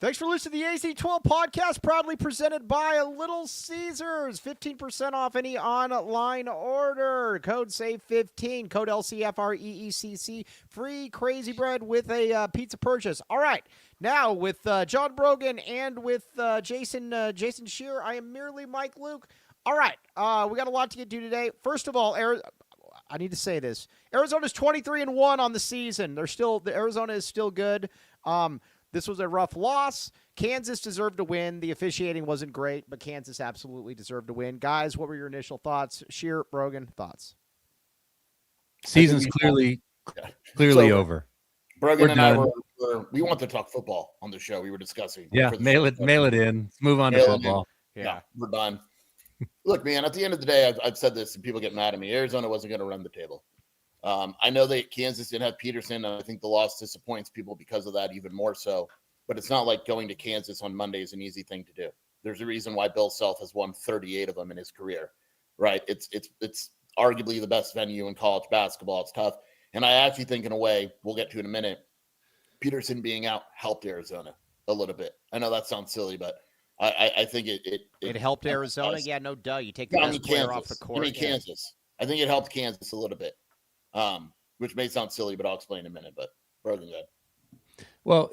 Thanks for listening to the AC12 podcast, proudly presented by Little Caesars. 15% off any online order. Code SAVE15, code LCFREECC. Free crazy bread with a pizza purchase. All right, now with John Brogan and with Jason Shearer, I am merely Mike Luke. All right, we got a lot to get to today. First of all, I need to say this. Arizona's 23-1 on the season. Arizona is still good. This was a rough loss. Kansas deserved to win. The officiating wasn't great, but Kansas absolutely deserved to win. Guys, what were your initial thoughts? Sheer, Brogan, thoughts? Season's clearly over. Brogan and I we want to talk football on the show. We were discussing. Yeah, mail it in. Let's move on to football. Yeah, no, we're done. Look, man, at the end of the day, I've said this and people get mad at me. Arizona wasn't going to run the table. I know that Kansas didn't have Peterson, and I think the loss disappoints people because of that even more so. But it's not like going to Kansas on Monday is an easy thing to do. There's a reason why Bill Self has won 38 of them in his career, right? It's arguably the best venue in college basketball. It's tough. And I actually think in a way, we'll get to in a minute, Peterson being out helped Arizona a little bit. I know that sounds silly, but I think it helped Arizona. Yeah, no duh. You take the best player off the court. Kansas. I think it helped Kansas a little bit. Which may sound silly, but I'll explain in a minute. But further than that. Well,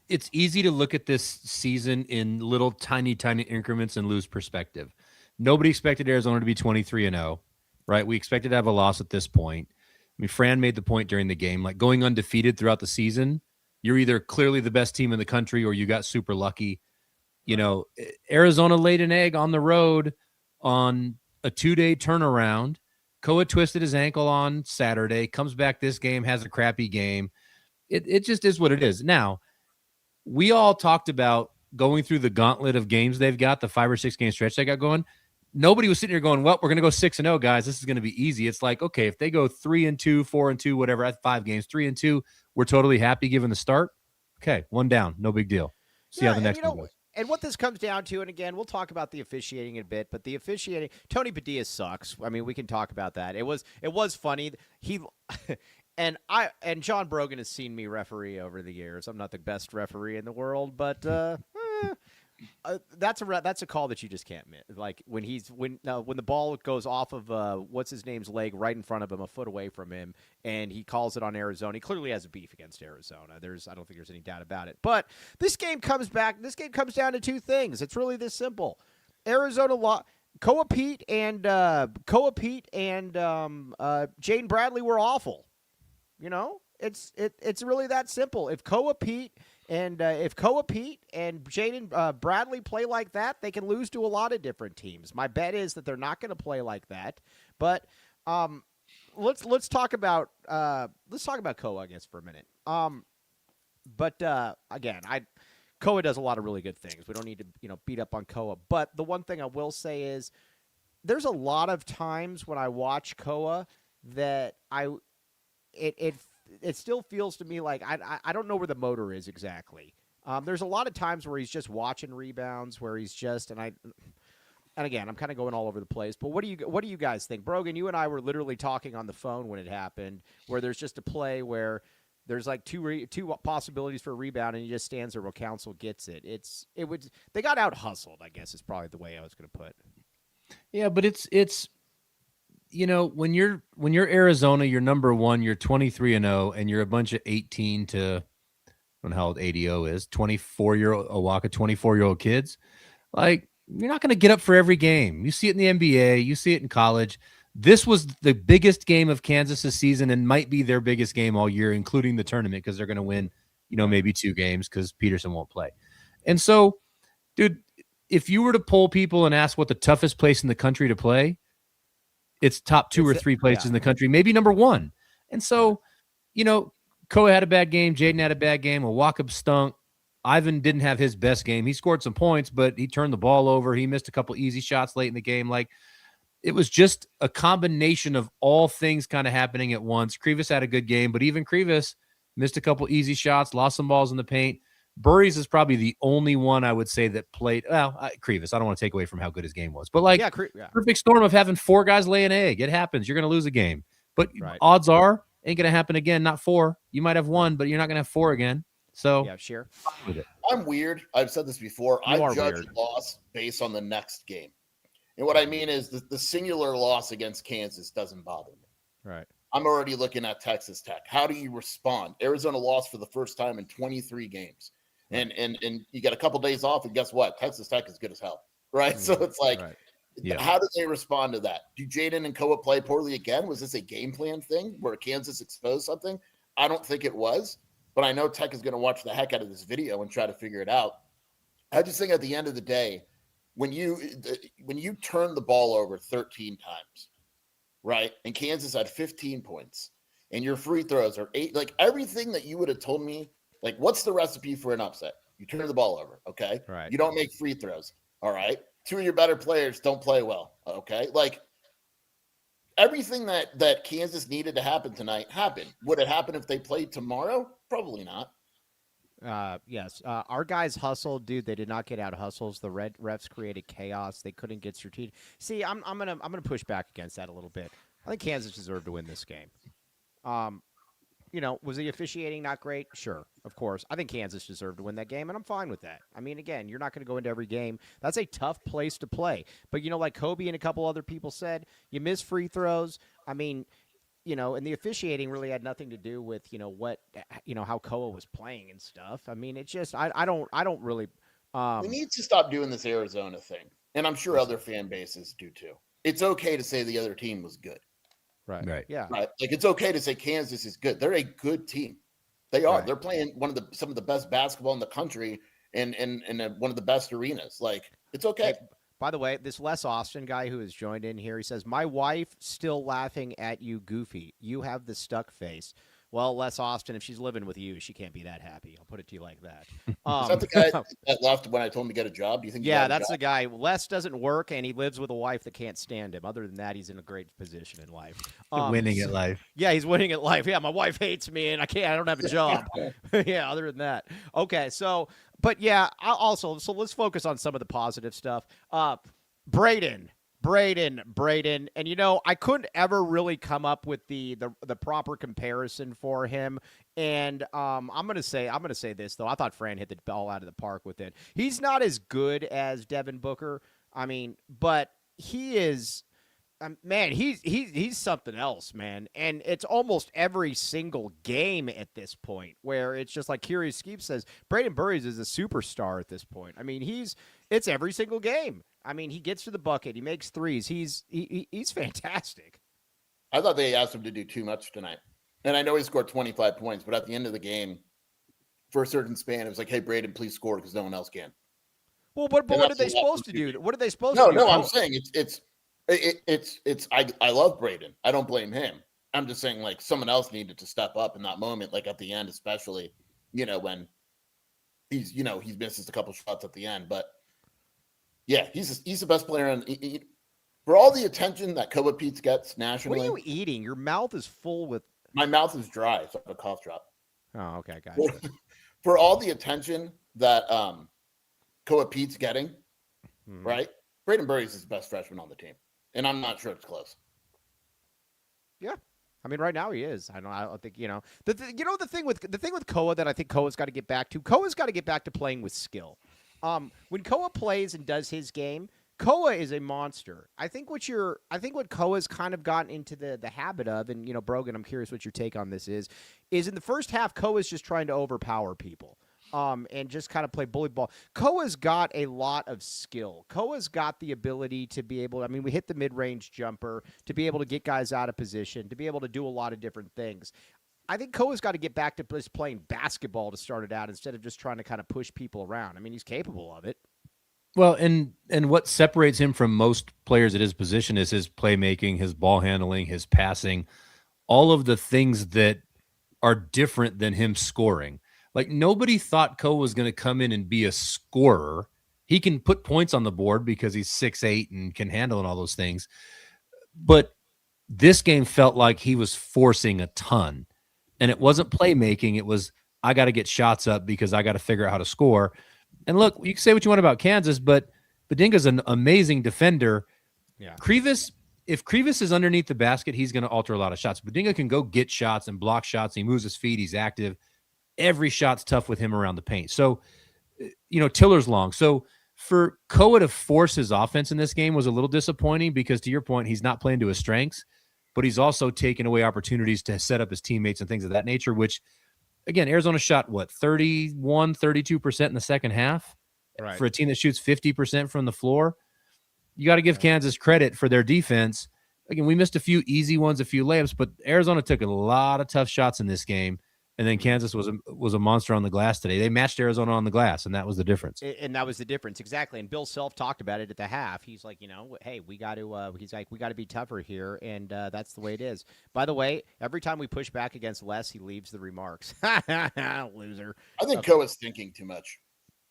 it's easy to look at this season in little tiny increments and lose perspective. Nobody expected Arizona to be 23-0, right? We expected to have a loss at this point. I mean, Fran made the point during the game, like going undefeated throughout the season, you're either clearly the best team in the country or you got super lucky. Arizona laid an egg on the road on a 2-day turnaround. Koa twisted his ankle on Saturday, comes back this game, has a crappy game. It just is what it is. Now, we all talked about going through the gauntlet of games they've got, the 5 or 6 game stretch they got going. Nobody was sitting here going, well, we're going to go 6-0, guys. This is going to be easy. It's like, okay, if they go 3-2, 4-2, whatever, at 5 games, 3-2, we're totally happy given the start. Okay, 1 down, no big deal. See how the next one goes. And what this comes down to, and again, we'll talk about the officiating in a bit, but the officiating, Tony Padilla sucks. I mean, we can talk about that. It was funny. And John Brogan has seen me referee over the years. I'm not the best referee in the world, but that's a call that you just can't miss. Like when the ball goes off of what's his name's leg right in front of him, a foot away from him, and he calls it on Arizona. He clearly has a beef against Arizona. I don't think there's any doubt about it. But this game comes down to 2 things. It's really this simple. Arizona Koa Pete and Jane Bradley were awful. It's really that simple. If Koa Pete and Jaden Bradley play like that, they can lose to a lot of different teams. My bet is that they're not going to play like that. But let's talk about Koa, I guess, for a minute. Again, Koa does a lot of really good things. We don't need to beat up on Koa. But the one thing I will say is there's a lot of times when I watch Koa that it still feels to me like I don't know where the motor is exactly. There's a lot of times where he's just watching rebounds, where he's just and again, I'm kind of going all over the place. But what do you guys think, Brogan? You and I were literally talking on the phone when it happened, where there's just a play where there's like two possibilities for a rebound, and he just stands there while Council gets it. They got out hustled, I guess is probably the way I was going to put it. Yeah, but it's. When you're Arizona, you're number 1, you're 23-0, and you're a bunch of 18 to, I don't know how old ADO is, 24-year-old Owaka, 24-year-old kids. Like, you're not going to get up for every game. You see it in the NBA, you see it in college. This was the biggest game of Kansas' season and might be their biggest game all year, including the tournament, because they're going to win, maybe 2 games because Peterson won't play. And so, dude, if you were to poll people and ask what the toughest place in the country to play, it's top 2 or 3 places in the country, maybe number 1. And so, Koa had a bad game. Jaden had a bad game. Owaka stunk. Ivan didn't have his best game. He scored some points, but he turned the ball over. He missed a couple easy shots late in the game. Like, it was just a combination of all things kind of happening at once. Krivas had a good game, but even Krivas missed a couple easy shots, lost some balls in the paint. Burries is probably the only one I would say that played. Well, Krivas, I don't want to take away from how good his game was, but perfect storm of having 4 guys lay an egg. It happens. You're going to lose a game, but odds are ain't going to happen again. Not 4. You might have 1, but you're not going to have 4 again. So Yeah, sure. with it. I'm weird. I've said this before. You I are judge weird. a loss based on the next game. And what I mean is the singular loss against Kansas doesn't bother me. Right. I'm already looking at Texas Tech. How do you respond? Arizona lost for the first time in 23 games. And you got a couple days off, and guess what? Texas Tech is good as hell. Right. So it's like, Yeah. how do they respond to that? Do Jaden and Koa play poorly again? Was this a game plan thing where Kansas exposed something? I don't think it was, but I know Tech is going to watch the heck out of this video and try to figure it out. I just think at the end of the day, when you turn the ball over 13 times, right, and Kansas had 15 points, and your free throws are 8, like everything that you would have told me, like what's the recipe for an upset? You turn the ball over, okay? Right. You don't make free throws, all right? 2 of your better players don't play well, okay? Like everything that Kansas needed to happen tonight happened. Would it happen if they played tomorrow? Probably not. Yes. Our guys hustled, dude. They did not get out hustles. The refs created chaos. They couldn't get strategic. See, I'm gonna push back against that a little bit. I think Kansas deserved to win this game. Was the officiating not great? Sure, of course. I think Kansas deserved to win that game, and I'm fine with that. I mean, again, you're not going to go into every game. That's a tough place to play. But, like Kobe and a couple other people said, you miss free throws. I mean, and the officiating really had nothing to do with, how Koa was playing and stuff. I mean, it's just, I don't really. We need to stop doing this Arizona thing, and I'm sure other fan bases do too. It's okay to say the other team was good. Right. Yeah. Right. Like it's okay to say Kansas is good. They're a good team. They are. Right. They're playing some of the best basketball in the country and one of the best arenas. Like it's okay. Hey, by the way, this Les Austin guy who has joined in here, he says, "My wife still laughing at you, Goofy. You have the stuck face." Well, Les Austin, if she's living with you, she can't be that happy. I'll put it to you like that. Is that the guy that left when I told him to get a job? Do you think? Yeah, that's the guy. Les doesn't work, and he lives with a wife that can't stand him. Other than that, he's in a great position in life. Winning at life. Yeah, he's winning at life. Yeah, my wife hates me, and I don't have a job. Yeah, other than that. Okay, so, but yeah, so let's focus on some of the positive stuff. Braden, and I couldn't ever really come up with the proper comparison for him. And I'm gonna say this though. I thought Fran hit the ball out of the park with it. He's not as good as Devin Booker. I mean, but he is. Man, he's something else, man. And it's almost every single game at this point where it's just like Curious Skeep says, Braden Burries is a superstar at this point. I mean, it's every single game. I mean, he gets to the bucket, he makes threes. He's fantastic. I thought they asked him to do too much tonight. And I know he scored 25 points, but at the end of the game, for a certain span, it was like, hey, Braden, please score because no one else can. Well, but what are they supposed to do? What are they supposed to do? No, I'm saying I love Braden. I don't blame him. I'm just saying like someone else needed to step up in that moment, like at the end, especially, when he misses a couple shots at the end. But yeah, he's the best player for all the attention that Kobe Pete's gets nationally. What are you eating? Your mouth is full with. My mouth is dry, so I have a cough drop. Oh, okay, gotcha. For all the attention that Kobe Pete's getting, right? Braden Burries is the best freshman on the team. And I'm not sure it's close. Yeah, I mean, right now he is. I don't think the thing with Koa that I think Koa's got to get back to. Koa's got to get back to playing with skill. When Koa plays and does his game, Koa is a monster. I think what Koa's kind of gotten into the habit of, and Brogan, I'm curious what your take on this is in the first half, Koa's just trying to overpower people. And just kind of play bully ball. Koa's got a lot of skill. Koa's got the ability to be able, we hit the mid-range jumper, to be able to get guys out of position, to be able to do a lot of different things. I think Koa's got to get back to just playing basketball to start it out instead of just trying to kind of push people around. I mean, he's capable of it. Well, and what separates him from most players at his position is his playmaking, his ball handling, his passing, all of the things that are different than him scoring. Like nobody thought Koa was going to come in and be a scorer. He can put points on the board because he's 6'8" and can handle and all those things. But this game felt like he was forcing a ton. And it wasn't playmaking. It was, I got to get shots up because I got to figure out how to score. And look, you can say what you want about Kansas, but Badinga's an amazing defender. Yeah. If Krivas is underneath the basket, he's going to alter a lot of shots. Badinga can go get shots and block shots. He moves his feet. He's active. every shot's tough with him around the paint. So, Tiller's long. So for Koa to force his offense in this game was a little disappointing because, to your point, he's not playing to his strengths, but he's also taking away opportunities to set up his teammates and things of that nature, which, again, Arizona shot, 31, 32% in the second half? Right. For a team that shoots 50% from the floor. You got to give Kansas credit for their defense. Again, we missed a few easy ones, a few layups, but Arizona took a lot of tough shots in this game. And then Kansas was a monster on the glass today. They matched Arizona on the glass, and that was the difference. And that was the difference, exactly. And Bill Self talked about it at the half. He's like, hey, we got to. He's like, we got to be tougher here, and that's the way it is. By the way, every time we push back against Les, he leaves the remarks. Loser. I think Koa's thinking too much.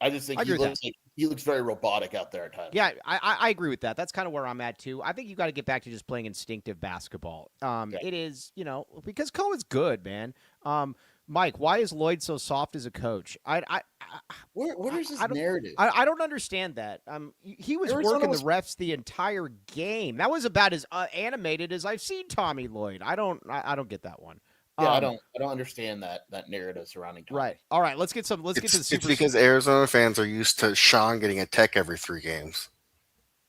I just think he looks very robotic out there at times. Yeah, I agree with that. That's kind of where I'm at too. I think you got to get back to just playing instinctive basketball. It is, because Koa's good, man. Mike, why is Lloyd so soft as a coach? Where is his narrative? I don't understand that. He was working the refs the entire game. That was about as animated as I've seen Tommy Lloyd. I don't get that one. Yeah, I don't understand that narrative surrounding Tommy. Right. All right. Let's get to the super. It's because Arizona fans are used to Sean getting a tech every 3 games.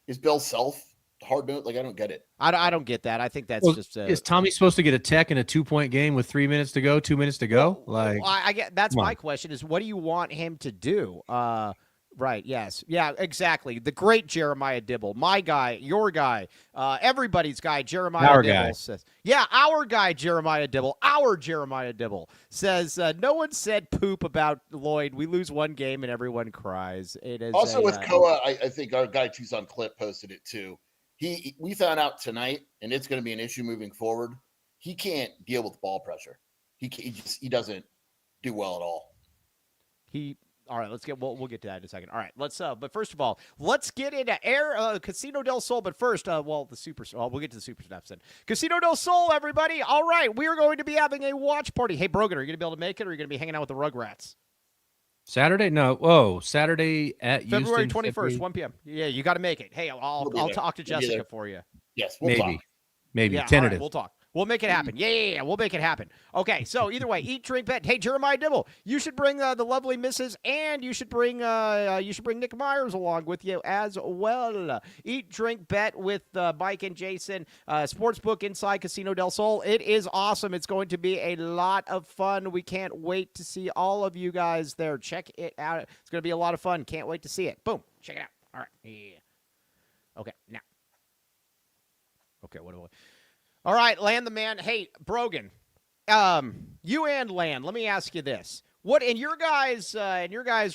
Is Bill Self hard note? Like, I don't get it. I don't get that. I think that's just. Is Tommy supposed to get a tech in a 2-point game with 3 minutes to go, 2 minutes to go? I get that's my question is what do you want him to do? Right. Yes. Yeah, exactly. The great Jeremiah Dibble, my guy, your guy, everybody's guy, Jeremiah Dibble says, our guy, Jeremiah Dibble, our Jeremiah Dibble says, no one said poop about Lloyd. We lose one game and everyone cries. It is also with Koa. I think our guy Tucson Clip posted it too. We found out tonight, and it's going to be an issue moving forward. He can't deal with ball pressure. He doesn't do well at all. All right, we'll get to that in a second. All right, but first of all, let's get into Casino del Sol. But first, we'll get to the super snaps then. Casino del Sol, everybody. All right, we are going to be having a watch party. Hey, Brogan, are you going to be able to make it, or are you going to be hanging out with the Rugrats? Saturday? No. Whoa, Saturday at February Houston, 21st, 1 p.m. Yeah, you got to make it. Hey, I'll talk to Jessica for you. Yes, we'll talk. Maybe. Yeah, tentative. Right, we'll talk. We'll make it happen. Yeah. We'll make it happen. Okay, so either way, eat, drink, bet. Hey, Jeremiah Dibble, you should bring the lovely Mrs. and you should bring Nick Myers along with you as well. Eat, drink, bet with Mike and Jason. Sportsbook inside Casino del Sol. It is awesome. It's going to be a lot of fun. We can't wait to see all of you guys there. Check it out. It's going to be a lot of fun. Can't wait to see it. Boom. Check it out. All right. Yeah. Okay. Now. Okay. What do I? All right, Land the Man. Hey, Brogan, you and Land, let me ask you this. What in your guys'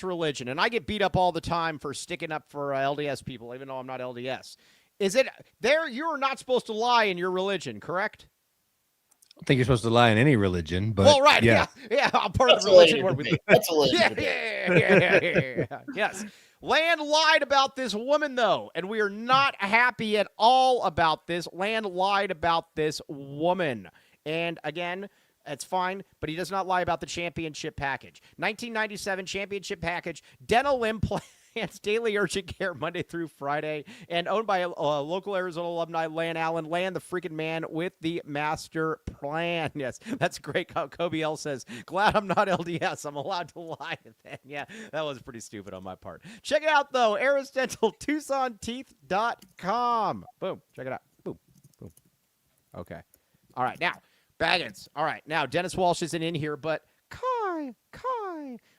religion, and I get beat up all the time for sticking up for LDS people, even though I'm not LDS. Is it there? You're not supposed to lie in your religion, correct? I don't think you're supposed to lie in any religion, but well, right, yeah. I'm part of the religion where we. That's a religion. Yeah. Yes. Land lied about this woman, though, and we are not happy at all about this. Land lied about this woman. And, again, that's fine, but he does not lie about the championship package. 1997 championship package, dental implants, daily urgent care Monday through Friday, and owned by a local Arizona alumni, Lan Allen. Lan, the freaking man with the master plan. Yes, that's great. Kobe L says, glad I'm not LDS. I'm allowed to lie. Yeah, that was pretty stupid on my part. Check it out, though. Aris Dental, TucsonTeeth.com. Boom. Check it out. Boom. Boom. Okay. All right. Now, Baggins. All right. Now, Dennis Walsh isn't in here, but Kai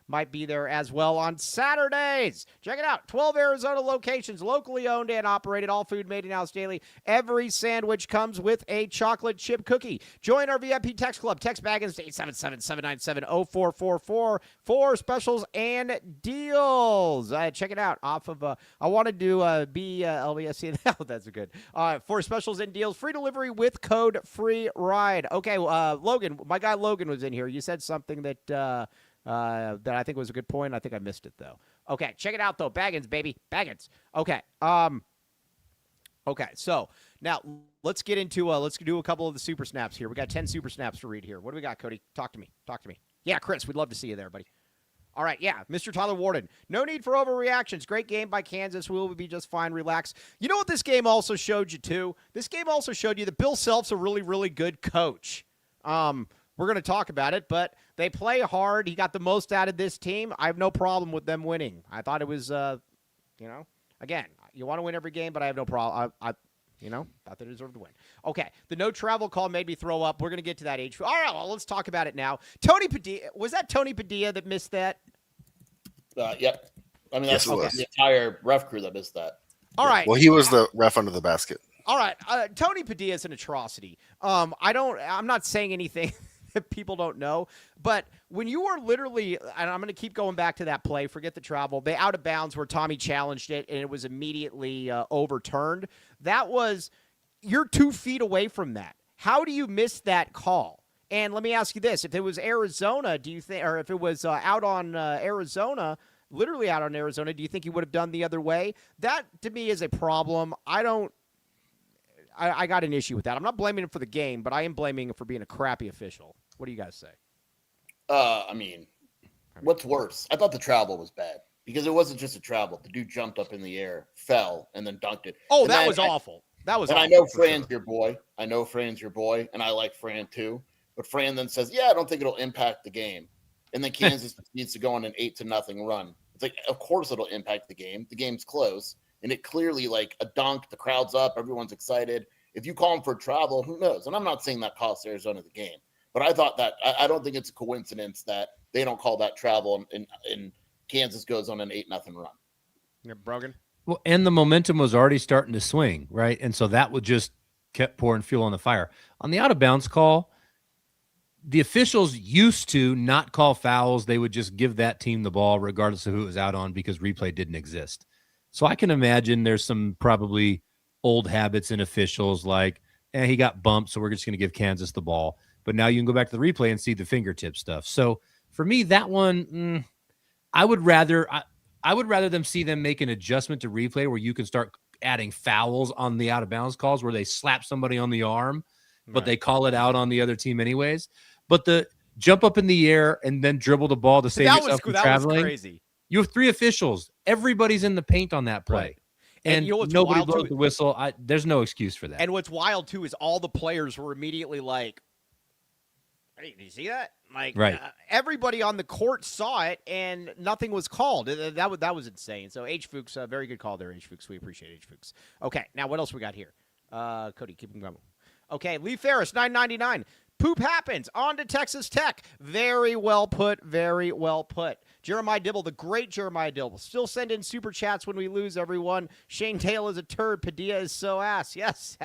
might be there as well on Saturdays. Check it out. 12 Arizona locations, locally owned and operated, all food made in-house daily. Every sandwich comes with a chocolate chip cookie. Join our VIP text club. Text Baggins to 877-797-0444 for specials and deals. Check it out. Off of, I wanted to be LBSC. That's good. For specials and deals, free delivery with code free ride. Okay, Logan, my guy Logan was in here. You said something that I think was a good point. I think I missed it, though. Okay, check it out, though. Baggins, baby. Baggins. Okay. Okay, so now let's get into let's do a couple of the super snaps here. We got 10 super snaps to read here. What do we got, Cody? Talk to me. Yeah, Chris, we'd love to see you there, buddy. All right, yeah, Mr. Tyler Warden. No need for overreactions. Great game by Kansas. We will be just fine. Relax. You know what this game also showed you, too? This game also showed you that Bill Self's a really, really good coach. We're we're going to talk about it, but they play hard. He got the most out of this team. I have no problem with them winning. I thought it was, again, you want to win every game, but I have no problem. I thought they deserved to win. Okay, the no travel call made me throw up. We're going to get to that age. All right, well, let's talk about it now. Tony Padilla, was that Tony Padilla that missed that? Yep. I mean, that's Yes, the entire ref crew that missed that. All right. Well, he was the ref under the basket. All right, Tony Padilla is an atrocity. I'm not saying anything that people don't know, but when you are literally, and I'm going to keep going back to that play, forget the travel, they out of bounds where Tommy challenged it and it was immediately overturned. That was, you're 2 feet away from that. How do you miss that call? And let me ask you this: if it was Arizona, do you think, or if it was out on Arizona? Literally out on Arizona, do you think he would have done the other way? That, to me, is a problem. I got an issue with that. I'm not blaming him for the game, but I am blaming him for being a crappy official. What do you guys say? I mean, what's worse? I thought the travel was bad because it wasn't just a travel. The dude jumped up in the air, fell, and then dunked it. Oh, and that was awful. That was awful. I know Fran's your boy. I know Fran's your boy, and I like Fran too. But Fran then says, yeah, I don't think it'll impact the game. And then Kansas needs to go on an 8-0 run. It's like, of course it'll impact the game. The game's close. And it clearly, like a dunk, the crowd's up, everyone's excited. If you call him for travel, who knows? And I'm not saying that cost Arizona the game. But I thought that I don't think it's a coincidence that they don't call that travel and Kansas goes on an 8-0 run. You're broken. Well, and the momentum was already starting to swing, right? And so that would just kept pouring fuel on the fire. On the out of bounds call, the officials used to not call fouls. They would just give that team the ball regardless of who it was out on because replay didn't exist. So I can imagine there's some probably old habits in officials like, he got bumped, so we're just going to give Kansas the ball. But now you can go back to the replay and see the fingertip stuff. So for me, that one, I would rather them see them make an adjustment to replay where you can start adding fouls on the out of bounds calls where they slap somebody on the arm, but they call it out on the other team anyways. But the jump up in the air and then dribble the ball to save yourself from traveling. That was crazy. You have 3 officials. Everybody's in the paint on that play. Right. And you know what's nobody wild blows too? the whistle. There's no excuse for that. And what's wild, too, is all the players were immediately like, hey, did you see that? Like, right. Everybody on the court saw it, and nothing was called. That was insane. So, H. Fuchs, very good call there, H. Fuchs. We appreciate H. Fuchs. Okay, now what else we got here? Cody, keep them going. Okay, Lee Ferris, $9.99. Poop happens. On to Texas Tech. Very well put. Very well put. Jeremiah Dibble, the great Jeremiah Dibble. Still send in super chats when we lose, everyone. Shane Dale is a turd. Padilla is so ass. Yes.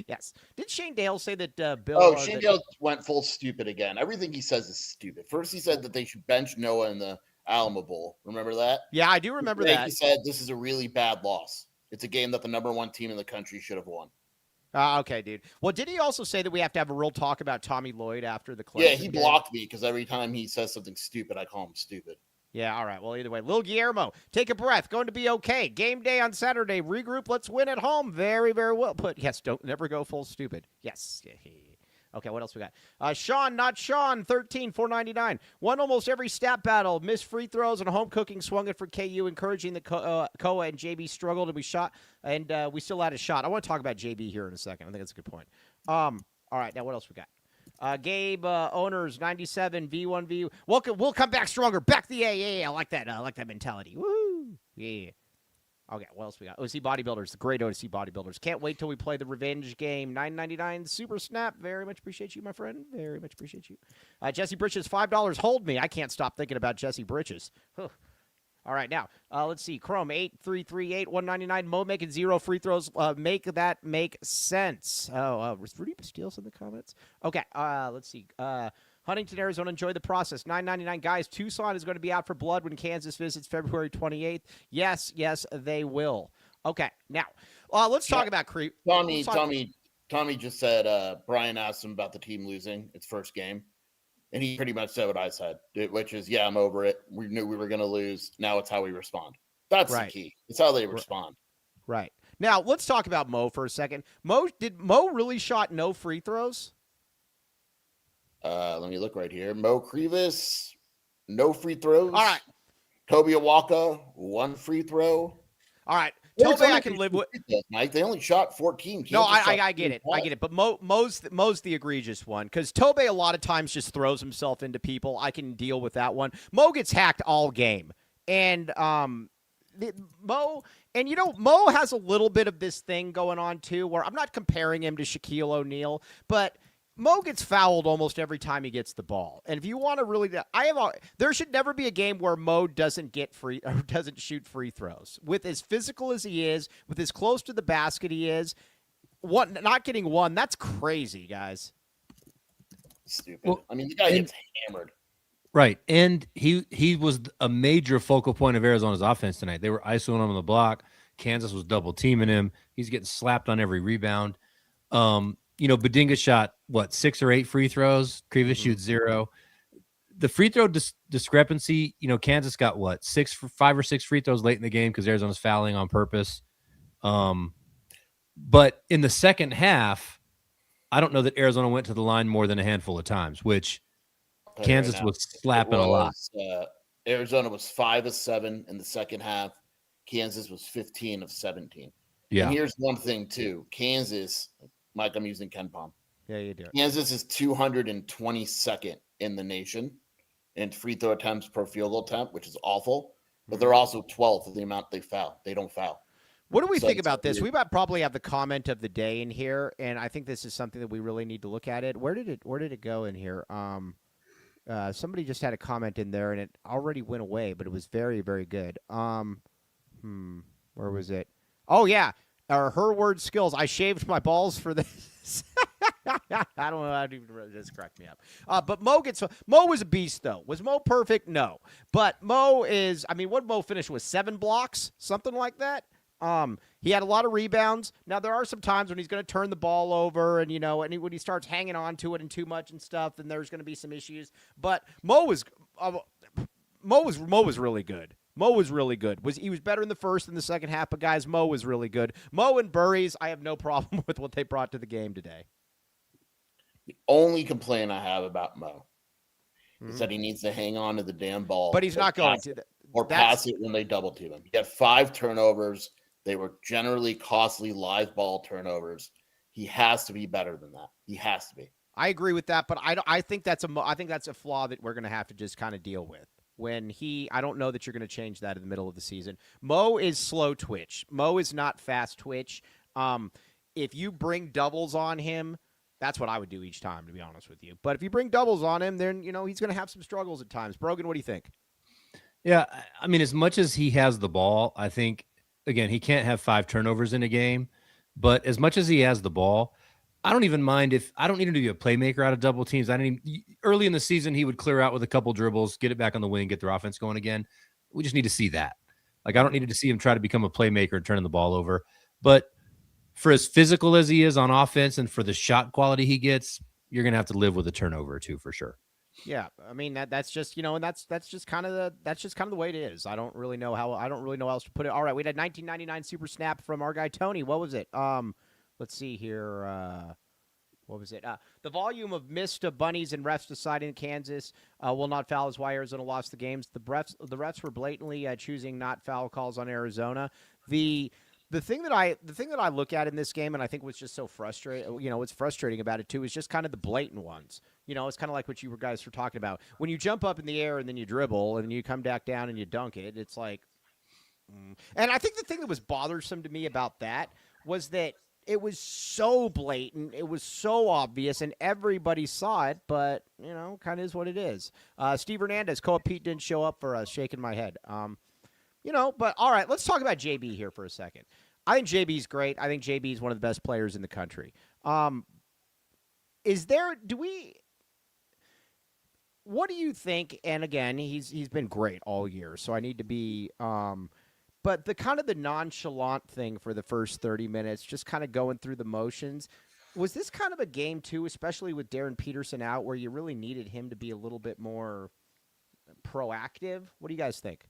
Yes. Did Shane Dale say that Bill... Oh, Shane Dale went full stupid again. Everything he says is stupid. First, he said that they should bench Noah in the Alamo Bowl. Remember that? Yeah, I do remember that. He said this is a really bad loss. It's a game that the number 1 team in the country should have won. Okay, dude. Well, did he also say that we have to have a real talk about Tommy Lloyd after the Clemson? Yeah, he blocked me because every time he says something stupid, I call him stupid. Yeah, all right. Well, either way. Lil Guillermo, take a breath. Going to be okay. Game day on Saturday. Regroup. Let's win at home. Very, very well put. Yes, don't never go full stupid. Yes. Okay, what else we got? Sean, not Sean, 13, $4.99. Won almost every stat battle. Missed free throws and home cooking. Swung it for KU, encouraging the Koa and JB struggled, and we shot, and we still had a shot. I want to talk about JB here in a second. I think that's a good point. All right, now what else we got? Gabe Owners, 97, V1V. We'll come back stronger. Back the AA. I like that. I like that mentality. Woo! Yeah. Okay, what else we got? OC Bodybuilders, the great OC Bodybuilders. Can't wait till we play the revenge game. $9.99 Super Snap. Very much appreciate you, my friend. Very much appreciate you. Jesse Britches, $5. Hold me. I can't stop thinking about Jesse Britches. Huh. All right, now, let's see. Chrome, 8338, $199. Mo making 0 free throws. Make that make sense. Was Rudy Bastiles in the comments? Okay, let's see. Huntington, Arizona, enjoy the process. $9.99. Guys, Tucson is going to be out for blood when Kansas visits February 28th. Yes, they will. Okay, now, let's talk about creep. Tommy just said Brian asked him about the team losing its first game, and he pretty much said what I said, which is, yeah, I'm over it. We knew we were going to lose. Now it's how we respond. That's the key. It's how they respond. Right. Now, let's talk about Mo for a second. Did Mo really shot no free throws? Let me look right here. Mo Krivas, no free throws. All right. Toby Awaka, 1 free throw. All right. Tobe I can live with. Mike, they only shot 14. No, Kansas shot I get it. 25. I get it. But Mo's the egregious one because Tobe a lot of times just throws himself into people. I can deal with that one. Mo gets hacked all game, and Mo has a little bit of this thing going on too, where I'm not comparing him to Shaquille O'Neal, but Mo gets fouled almost every time he gets the ball. And if you want to really, there should never be a game where Mo doesn't shoot free throws. With as physical as he is, with as close to the basket he is, not getting one, that's crazy, guys. Stupid. Well, I mean, the guy gets hammered. Right. And he was a major focal point of Arizona's offense tonight. They were isoing him on the block. Kansas was double teaming him. He's getting slapped on every rebound. Badinga shot, 6 or 8 free throws. Krivas shoots 0. The free throw discrepancy, Kansas got 5 or 6 free throws late in the game because Arizona's fouling on purpose. But in the second half, I don't know that Arizona went to the line more than a handful of times, which Kansas was slapping a lot. Arizona was 5 of 7 in the second half. Kansas was 15 of 17. Yeah. And here's one thing, too. Kansas, Mike, I'm using Ken Palm. Yeah, you do. Kansas is 222nd in the nation in free throw attempts per field goal attempt, which is awful. But they're also 12th of the amount they foul. They don't foul. What do we think about this? We might probably have the comment of the day in here, and I think this is something that we really need to look at it. Where did it go in here? Somebody just had a comment in there, and it already went away, but it was very, very good. Where was it? Oh, yeah. Her word skills. I shaved my balls for this. I don't know how to even just crack me up. But Mo was a beast, though. Was Mo perfect? No. But Mo is, what Mo finished with 7 blocks, something like that. He had a lot of rebounds. Now, there are some times when he's going to turn the ball over and, when he starts hanging on to it and too much and stuff, then there's going to be some issues. But Mo was really good. Mo was really good. He was better in the first and the second half, but guys, Mo was really good. Mo and Burries, I have no problem with what they brought to the game today. The only complaint I have about Mo is that he needs to hang on to the damn ball. But he's not going to. Pass it when they double team him. He had 5 turnovers. They were generally costly live ball turnovers. He has to be better than that. He has to be. I agree with that, but I think that's a flaw that we're going to have to just kind of deal with. I don't know that you're going to change that in the middle of the season. Mo is slow twitch. Mo is not fast twitch. If you bring doubles on him, that's what I would do each time, to be honest with you. But if you bring doubles on him, then, he's going to have some struggles at times. Brogan, what do you think? Yeah, as much as he has the ball, I think, again, he can't have 5 turnovers in a game. But as much as he has the ball, I don't even mind if I don't need him to be a playmaker out of double teams. Early in the season, he would clear out with a couple dribbles, get it back on the wing, get their offense going again. We just need to see that. I don't need to see him try to become a playmaker and turning the ball over. But for as physical as he is on offense and for the shot quality he gets, you're going to have to live with a turnover or 2 for sure. Yeah, that's just and that's just kind of the way it is. I don't really know how else to put it. All right, we had a 1999 super snap from our guy Tony. What was it? Let's see here. What was it? The volume of missed bunnies and refs deciding Kansas will not foul is why Arizona lost the games. The refs were blatantly choosing not foul calls on Arizona. The thing that I look at in this game, and I think was just so frustrating, what's frustrating about it too, is just kind of the blatant ones. It's kind of like what you guys were talking about. When you jump up in the air and then you dribble and you come back down and you dunk it, it's like. And I think the thing that was bothersome to me about that was that it was so blatant, it was so obvious, and everybody saw it. But kind of is what it is. Steve Hernandez, Co-op Pete didn't show up for us. Shaking my head. But all right, let's talk about JB here for a second. I think JB's great. I think JB is one of the best players in the country. What do you think? And again, he's been great all year, so I need to be. But the kind of the nonchalant thing for the first 30 minutes, just kind of going through the motions, was this kind of a game too, especially with Darren Peterson out, where you really needed him to be a little bit more proactive? What do you guys think?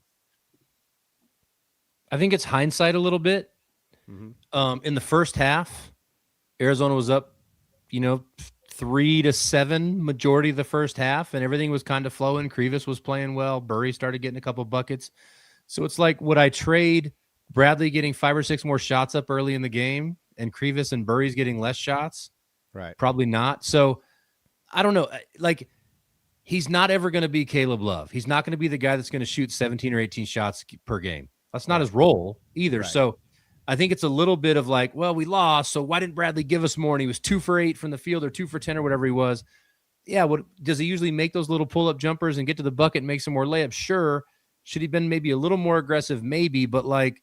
I think it's hindsight a little bit. In the first half, Arizona was up, 3-7 majority of the first half, and everything was kind of flowing. Krivas was playing well. Burry started getting a couple buckets. So it's like, would I trade Bradley getting 5 or 6 more shots up early in the game and Krivas and Burry's getting less shots? Right. Probably not. So I don't know. Like, he's not ever going to be Caleb Love. He's not going to be the guy that's going to shoot 17 or 18 shots per game. That's not his role either. Right. So I think it's a little bit of like, well, we lost, so why didn't Bradley give us more? And he was 2 for 8 from the field or 2 for 10 or whatever he was. Yeah, what does he usually make those little pull-up jumpers and get to the bucket and make some more layups? Sure. Should he been maybe a little more aggressive? Maybe, but like,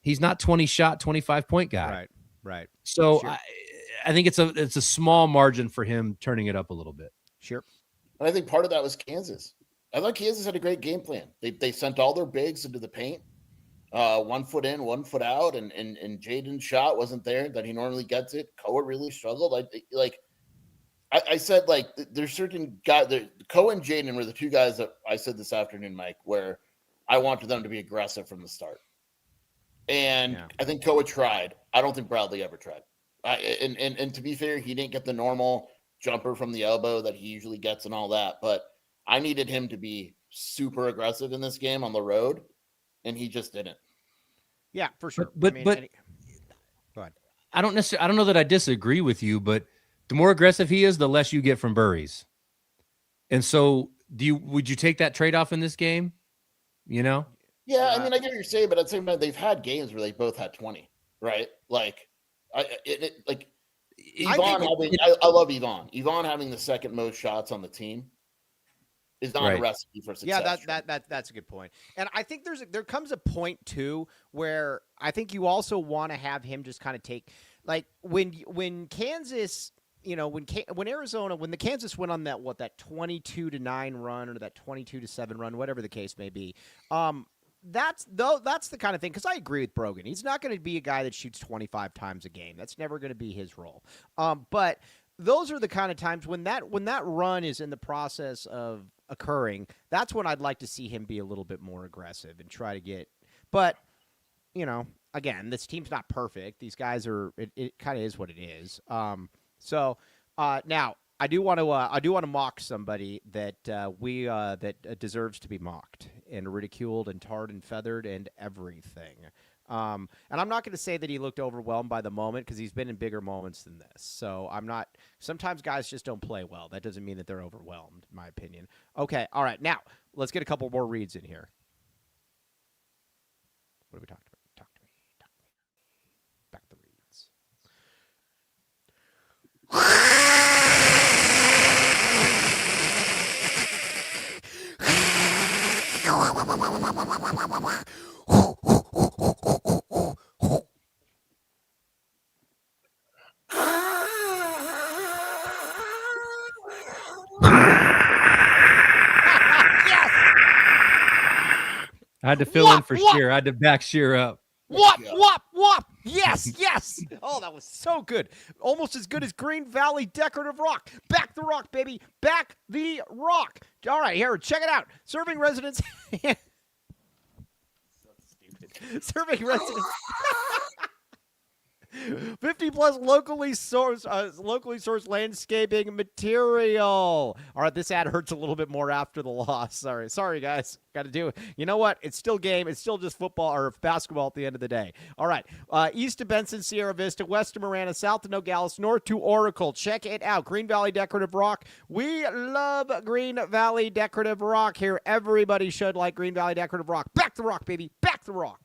he's not 20-shot, 25-point guy. Right. So Sure. I think it's a small margin for him turning it up a little bit. Sure. And I think part of that was Kansas. I thought Kansas had a great game plan. They sent all their bigs into the paint, 1 foot in, 1 foot out, and Jaden's shot wasn't there that he normally gets it. Koa really struggled. I said, like, there's certain guys. Koa and Jaden were the 2 guys that I said this afternoon, Mike, where I wanted them to be aggressive from the start. And I think Koa tried. I don't think Bradley ever tried. And to be fair, he didn't get the normal jumper from the elbow that he usually gets and all that. But I needed him to be super aggressive in this game on the road, and he just didn't. Yeah, for sure. But go ahead. I don't know that I disagree with you, but the more aggressive he is, the less you get from Burries. And so would you take that trade-off in this game? You know? Yeah, I mean, I get what you're saying, but at the same time, they've had games where they both had 20, right? Like, Yvonne I love Yvonne. Yvonne having the second most shots on the team is not a recipe for success. Yeah, that's a good point. And I think there comes a point too where I think you also want to have him just kind of take, like, when Kansas, you know, when Arizona, when the Kansas went on that 22-9 run or that 22-7 run, whatever the case may be. That's the kind of thing, because I agree with Brogan. He's not going to be a guy that shoots 25 times a game. That's never going to be his role. But those are the kind of times when that run is in the process of occurring. That's when I'd like to see him be a little bit more aggressive and try to get. But you know, again, this team's not perfect. These guys are. It kind of is what it is. So now. I do want to mock somebody that deserves to be mocked and ridiculed and tarred and feathered and everything. And I'm not going to say that he looked overwhelmed by the moment, because he's been in bigger moments than this. So I'm not. Sometimes guys just don't play well. That doesn't mean that they're overwhelmed, in my opinion. Okay, all right. Now let's get a couple more reads in here. What are we talking about? Talk to me. Back the reads. I had to fill in for Sheer. I had to back Sheer up. Whop. Yes. Oh, that was so good. Almost as good as Green Valley Decorative Rock. Back the rock, baby. Back the rock. All right, here, check it out. Serving residents. So stupid. Serving residents. 50 plus locally sourced landscaping material. All right, this ad hurts a little bit more after the loss. Sorry, guys. Got to do it. You know what? It's still game. It's still just football or basketball at the end of the day. All right, east to Benson, Sierra Vista, west to Marana, south to Nogales, north to Oracle. Check it out. Green Valley Decorative Rock. We love Green Valley Decorative Rock here. Everybody should like Green Valley Decorative Rock. Back the rock, baby. Back the rock.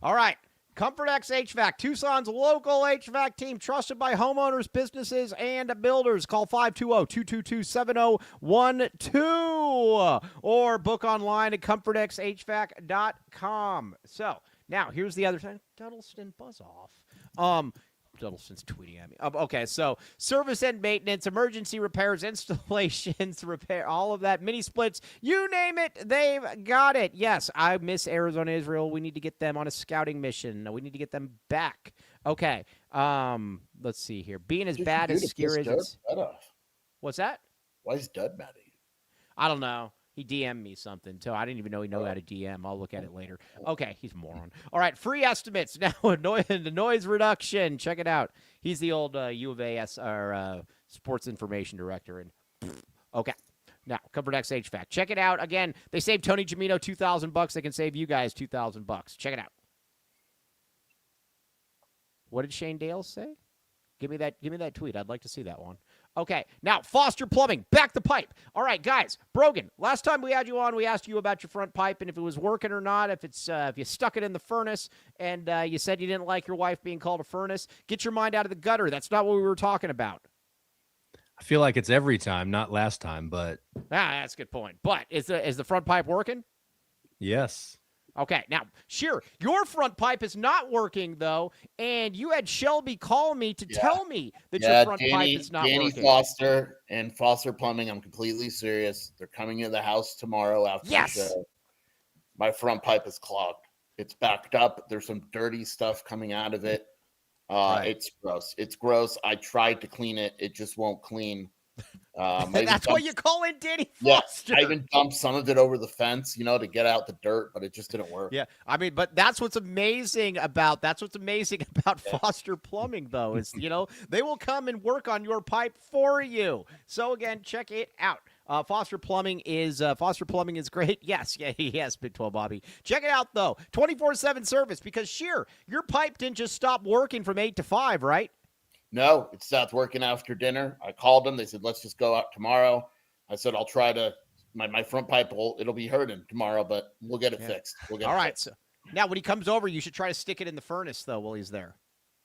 All right. Comfort X HVAC, Tucson's local HVAC team, trusted by homeowners, businesses, and builders. Call 520-222-7012 or book online at comfortxhvac.com. So now here's the other thing. Duddleston, buzz off. Duddleston's tweeting at me. Okay, so service and maintenance, emergency repairs, installations, repair, all of that, mini splits, you name it, they've got it. Yes, I miss Arizona Israel. We need to get them on a scouting mission. We need to get them back. Okay, let's see here. Being as bad as Skier is. What's that? Why is Dud mad at you? I don't know. He DM'd me something, so I didn't even know he knew how to DM. I'll look at it later. Okay, he's a moron. All right, free estimates. Now, the noise reduction. Check it out. He's the old U of A sports information director, and Okay. Now, Comfort X HVAC. Check it out. Again, they saved Tony Jamino $2,000. They can save you guys $2,000. Check it out. What did Shane Dale say? Give me that tweet. I'd like to see that one. Okay. Now, Foster Plumbing. Back the pipe. All right, guys. Brogan, last time we had you on, we asked you about your front pipe and if it was working or not, if you stuck it in the furnace, and you said you didn't like your wife being called a furnace. Get your mind out of the gutter. That's not what we were talking about. I feel like it's every time, not last time, but that's a good point. But is the front pipe working? yes. Okay, now, Sheer, your front pipe is not working, though, and you had Shelby call me to tell me that your front pipe is not Danny working. Foster and Foster Plumbing, I'm completely serious. They're coming in the house tomorrow after the show. My front pipe is clogged. It's backed up. There's some dirty stuff coming out of it. Right. It's gross. It's gross. I tried to clean it. It just won't clean. That's why you call in Danny Yeah, Foster. I even dumped some of it over the fence, to get out the dirt, but it just didn't work. Yeah, I mean, but that's what's amazing about Foster Plumbing, though, is they will come and work on your pipe for you. So again, check it out. Foster Plumbing is great. Yes, Big 12 Bobby. Check it out though, 24/7 service, because Sheer, your pipe didn't just stop working from 8 to 5, right? No, it stopped working after dinner. I called them. They said, let's just go out tomorrow. I said, I'll try to, my front pipe it'll be hurting tomorrow, but we'll get it fixed. We'll get All it right. fixed. So now when he comes over, you should try to stick it in the furnace though while he's there.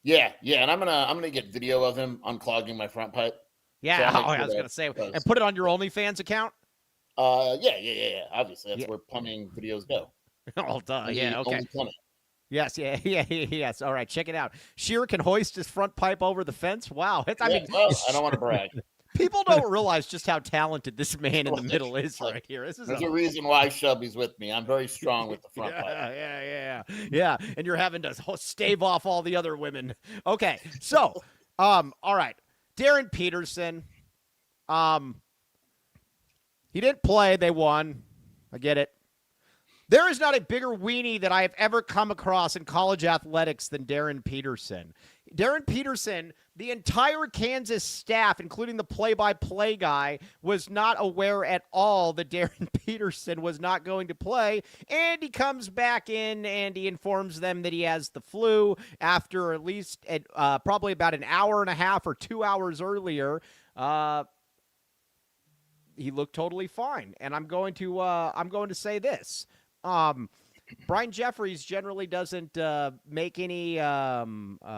Yeah. And I'm gonna get video of him unclogging my front pipe. Yeah, I was gonna say, and put it on your OnlyFans account. Yeah. Obviously, that's where plumbing videos go. Oh, duh. Yeah, okay. Only plumbing. Yes, yes. All right, check it out. Shearer can hoist his front pipe over the fence. Wow. I don't want to brag. People don't realize just how talented this man in the middle is right here. There's a reason why Shelby's with me. I'm very strong with the front pipe. Yeah. And you're having to stave off all the other women. Okay, so, all right. Darren Peterson, he didn't play. They won. I get it. There is not a bigger weenie that I have ever come across in college athletics than Darren Peterson. Darren Peterson, the entire Kansas staff, including the play-by-play guy, was not aware at all that Darren Peterson was not going to play. And he comes back in and he informs them that he has the flu after at least probably about an hour and a half or 2 hours earlier. He looked totally fine. And I'm going to say this. Brian Jeffries generally doesn't make any, he doesn't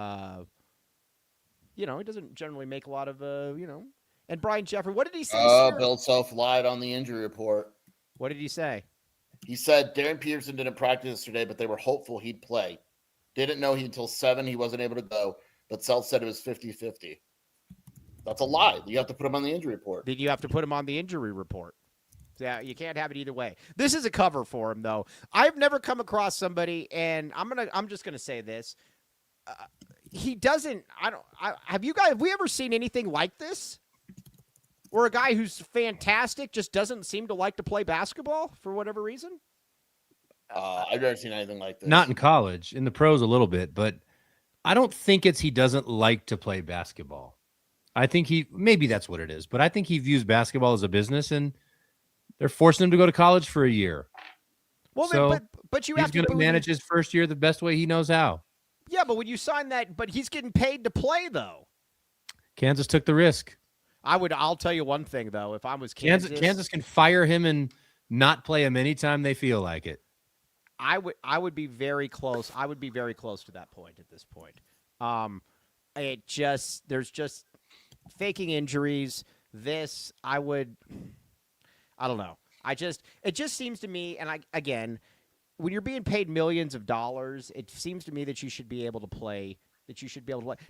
generally make a lot of, and Brian Jeffries, what did he say? Bill Self lied on the injury report. What did he say? He said Darren Peterson didn't practice yesterday, but they were hopeful he'd play. Didn't know until 7 he wasn't able to go, but Self said it was 50-50. That's a lie. You have to put him on the injury report. Did you have to put him on the injury report? Yeah, you can't have it either way. This is a cover for him, though. I've never come across somebody, and I'm just gonna say this. He doesn't. Have we ever seen anything like this? Where a guy who's fantastic just doesn't seem to like to play basketball for whatever reason? I've never seen anything like this. Not in college, in the pros a little bit, but I don't think he doesn't like to play basketball. I think maybe that's what it is, but I think he views basketball as a business, and they're forcing him to go to college for a year. Well, so but you he's have to going to manage his first year the best way he knows how. Yeah, but when you sign that, but he's getting paid to play though. Kansas took the risk. I'll tell you one thing though. If I was Kansas can fire him and not play him anytime they feel like it. I would be very close. I would be very close to that point at this point. There's just faking injuries. I don't know. It just seems to me, and when you're being paid millions of dollars, it seems to me that you should be able to play.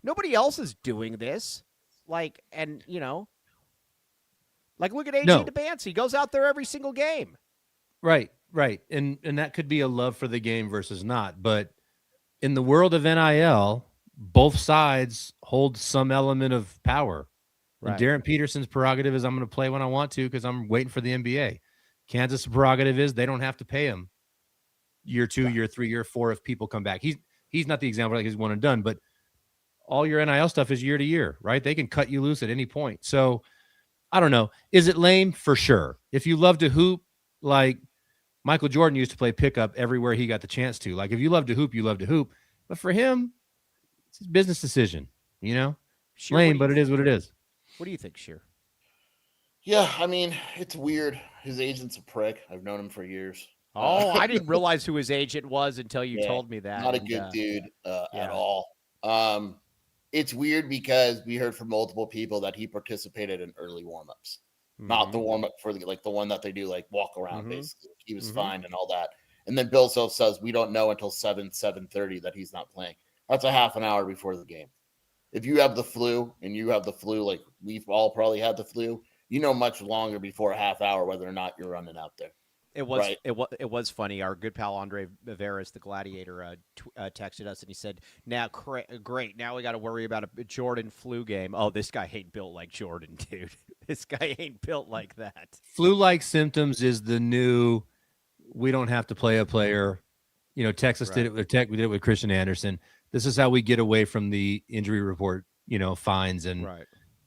Nobody else is doing this. Look at AJ DeBance. He goes out there every single game. Right. And that could be a love for the game versus not. But in the world of NIL, both sides hold some element of power. Right. And Darren Peterson's prerogative is I'm going to play when I want to because I'm waiting for the NBA. Kansas' prerogative is they don't have to pay him year 2, year 3, year 4 if people come back. He's not the example like he's one and done, but all your NIL stuff is year to year, right? They can cut you loose at any point. So I don't know. Is it lame? For sure. If you love to hoop, like Michael Jordan used to play pickup everywhere he got the chance to. Like if you love to hoop, you love to hoop. But for him, it's his business decision. Sheer, Lame, but it is what it is. What do you think, Sheer? Yeah, I mean, it's weird. His agent's a prick. I've known him for years. Oh, I didn't realize who his agent was until you Yeah, told me that. Not a good dude yeah. at all. It's weird because we heard from multiple people that he participated in early warmups, not the warm up for the one that they do like walk around. Basically, he was fine and all that. And then Bill Self says we don't know until 7:30 that he's not playing. That's a half an hour before the game. If you have the flu and you have the flu, like we've all probably had the flu, you know much longer before a half hour whether or not you're running out there. It was funny. Our good pal Andre Viveris, the Gladiator, texted us and he said, "Now, great. Now we got to worry about a Jordan flu game. Oh, this guy ain't built like Jordan, dude. This guy ain't built like that." Flu-like symptoms is the new. We don't have to play a player. Texas did it with Tech. We did it with Christian Anderson. This is how we get away from the injury report. Fines and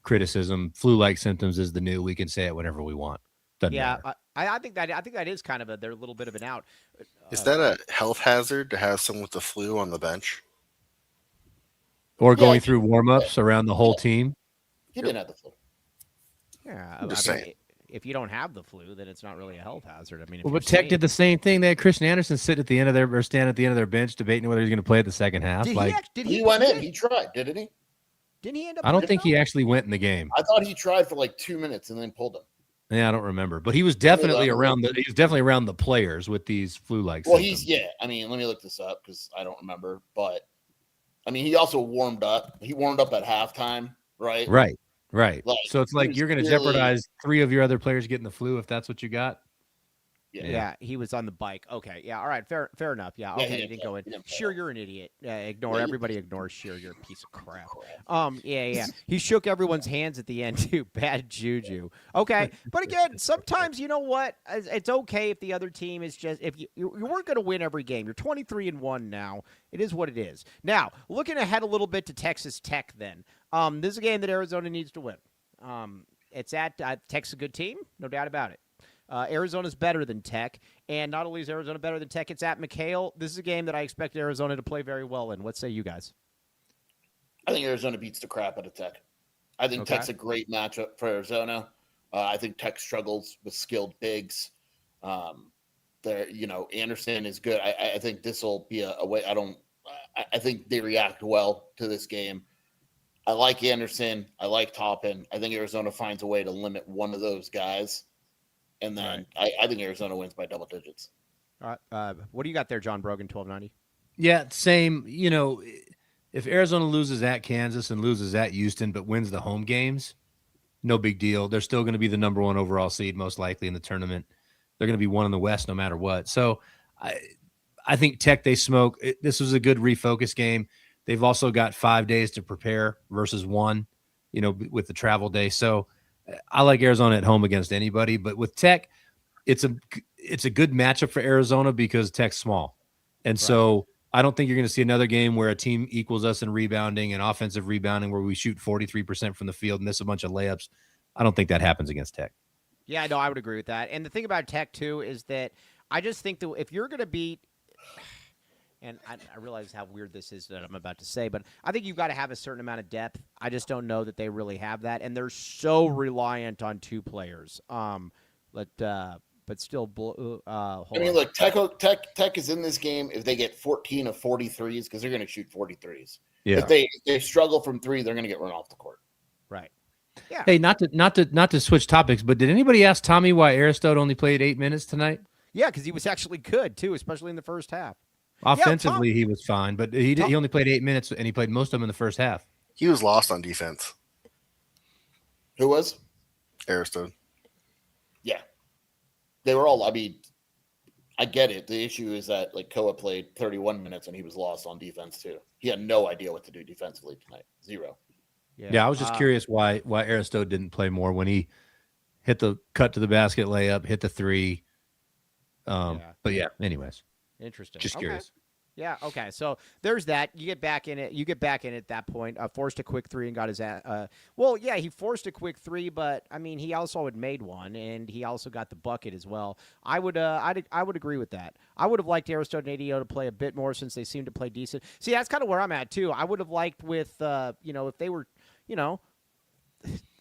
criticism. Flu-like symptoms is the new. We can say it whenever we want. Doesn't matter. I think that is kind of their little bit of an out. Is that a health hazard to have someone with the flu on the bench? Or going through warm-ups around the whole team? He didn't have the flu. Yeah, I'm just saying. If you don't have the flu, then it's not really a health hazard. I mean, but Tech did the same thing. They had Christian Anderson stand at the end of their bench debating whether he's going to play at the second half. He went in. He tried, didn't he? Didn't he end up? I don't think he actually went in the game. I thought he tried for like 2 minutes and then pulled him. Yeah, I don't remember, but he was definitely around the players with these flu-like symptoms. I mean, let me look this up because I don't remember. But I mean, he also warmed up. He warmed up at halftime, right? Right. So it's like you're going to jeopardize 3 of your other players getting the flu if that's what you got. Yeah, he was on the bike. Okay, yeah, all right, fair enough. Yeah, okay, he didn't go in. Sure, you're an idiot. Everybody ignores Sheer. You're a piece of crap. Yeah. He shook everyone's hands at the end too. Bad juju. Okay, but again, sometimes you know what? It's okay if the other team is just if you weren't going to win every game. You're 23-1 now. It is what it is. Now, looking ahead a little bit to Texas Tech. Then, this is a game that Arizona needs to win. It's at Tech's a good team, no doubt about it. Arizona's better than Tech, and not only is Arizona better than Tech, it's at McHale. This is a game that I expect Arizona to play very well in. What say you guys? I think Arizona beats the crap out of Tech. I think Tech's a great matchup for Arizona. I think Tech struggles with skilled bigs. Anderson is good. I think this will be a way. I think they react well to this game. I like Anderson. I like Toppin. I think Arizona finds a way to limit one of those guys. And then I think Arizona wins by double digits. All right. What do you got there, John Brogan, 1290? Yeah, same. If Arizona loses at Kansas and loses at Houston but wins the home games, no big deal. They're still going to be the number 1 overall seed most likely in the tournament. They're going to be 1 in the West no matter what. So I think Tech, they smoke. This was a good refocus game. They've also got 5 days to prepare versus 1, with the travel day. So I like Arizona at home against anybody, but with Tech, it's a good matchup for Arizona because Tech's small. And so I don't think you're going to see another game where a team equals us in rebounding and offensive rebounding where we shoot 43% from the field, miss a bunch of layups. I don't think that happens against Tech. Yeah, no, I would agree with that. And the thing about Tech, too, is that I just think that if you're going to beat – and I realize how weird this is that I'm about to say, but I think you've got to have a certain amount of depth. I just don't know that they really have that, and they're so reliant on 2 players. But still, look, Tech is in this game if they get 14 of 43s because they're going to shoot 43s. Yeah. If they struggle from 3, they're going to get run off the court. Right. Yeah. Hey, not to switch topics, but did anybody ask Tommy why Aristotle only played 8 minutes tonight? Yeah, because he was actually good too, especially in the first half. Offensively, he was fine, but he only played 8 minutes, and he played most of them in the first half. He was lost on defense. Who was? Aristotle. Yeah. They were all, I get it. The issue is that, Koa played 31 minutes, and he was lost on defense, too. He had no idea what to do defensively tonight. 0. Yeah, I was just curious why Aristotle didn't play more when he hit the cut to the basket layup, hit the 3. But, anyways. Interesting. Just curious. Yeah. Okay. So there's that. You get back in it. You get back in at that point. Forced a quick three and got his. Well, yeah, he forced a quick three, but I mean, he also had made one, and he also got the bucket as well. I would. I would agree with that. I would have liked Arizona and ADO to play a bit more since they seem to play decent. See, that's kind of where I'm at too. I would have liked with, if they were,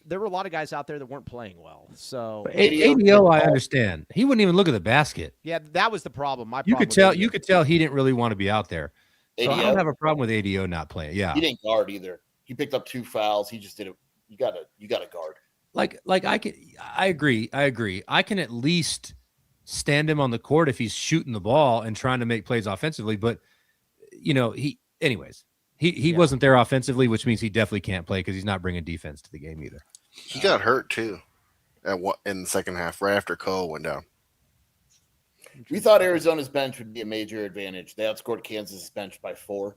there were a lot of guys out there that weren't playing well. So ADO, I understand. He wouldn't even look at the basket. yeah, that was the problem. You could tell he didn't really want to be out there. So ADO? I don't have a problem with ADO not playing. Yeah, He didn't guard either. He picked up 2 fouls. He just did it. You gotta guard. I agree. I can at least stand him on the court if he's shooting the ball and trying to make plays offensively. But he wasn't there offensively, which means he definitely can't play because he's not bringing defense to the game either. He got hurt too in the second half, right after Cole went down. We thought Arizona's bench would be a major advantage. They outscored Kansas' bench by 4,